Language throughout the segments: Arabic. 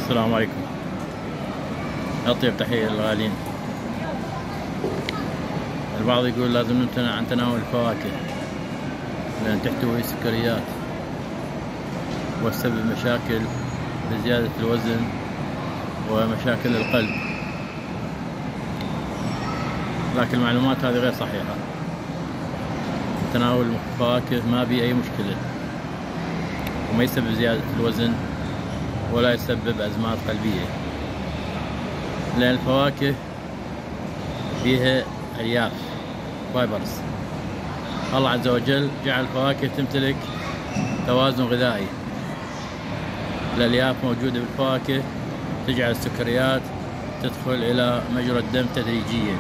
السلام عليكم. أطيب تحية للغالين. البعض يقول لازم نمتنع عن تناول الفواكه لأن تحتوي سكريات وتسبب مشاكل بزيادة الوزن ومشاكل القلب، لكن المعلومات هذه غير صحيحة. تناول الفواكه ما بيه أي مشكلة وما يسبب زيادة الوزن ولا يسبب أزمات قلبية، لأن الفواكه فيها ألياف فايبرز. الله عز وجل جعل الفواكه تمتلك توازن غذائي. الألياف موجودة بالفواكه تجعل السكريات تدخل إلى مجرى الدم تدريجيا،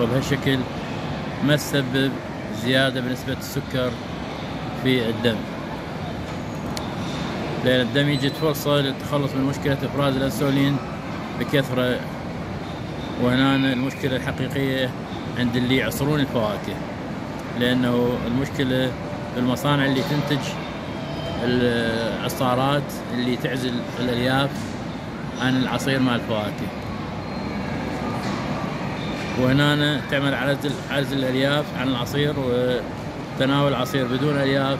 وبهالشكل ما تسبب زيادة بنسبة السكر في الدم، لأن الدم يجد فرصة للتخلص من مشكلة إفراز الأنسولين بكثرة. وهنا المشكلة الحقيقية عند اللي يعصرون الفواكه، لأنه المشكلة بالمصانع اللي تنتج العصارات اللي تعزل الألياف عن العصير مع الفواكه، وهنا تعمل على عزل الألياف عن العصير، وتناول العصير بدون ألياف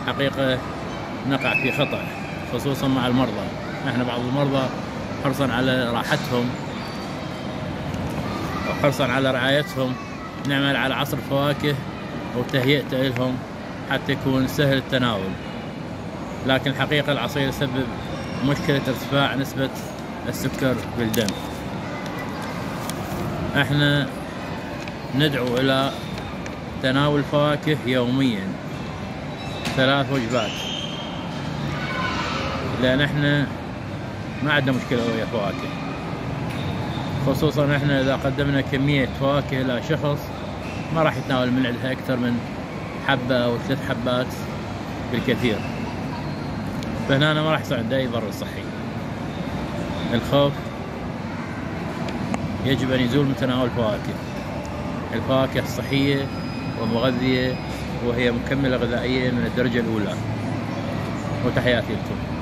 حقيقة نقع في خطأ، خصوصا مع المرضى. نحن بعض المرضى حرصا على راحتهم وحرصا على رعايتهم نعمل على عصر الفواكه وتهيئته لهم حتى يكون سهل التناول، لكن الحقيقة العصير يسبب مشكلة ارتفاع نسبة السكر بالدم. احنا ندعو الى تناول الفواكه يوميا 3 وجبات، لان احنا ما عندنا مشكلة ويا فواكه، خصوصا احنا اذا قدمنا كمية فواكه لشخص ما راح يتناول من عندها اكثر من حبة او 3 حبات بالكثير، فهنا ما راح يصير عنده اي ضرر صحي. الخوف يجب ان يزول من تناول الفواكه. الفواكه صحية ومغذية وهي مكملة غذائية من الدرجة الأولى، وتحياتي لكم.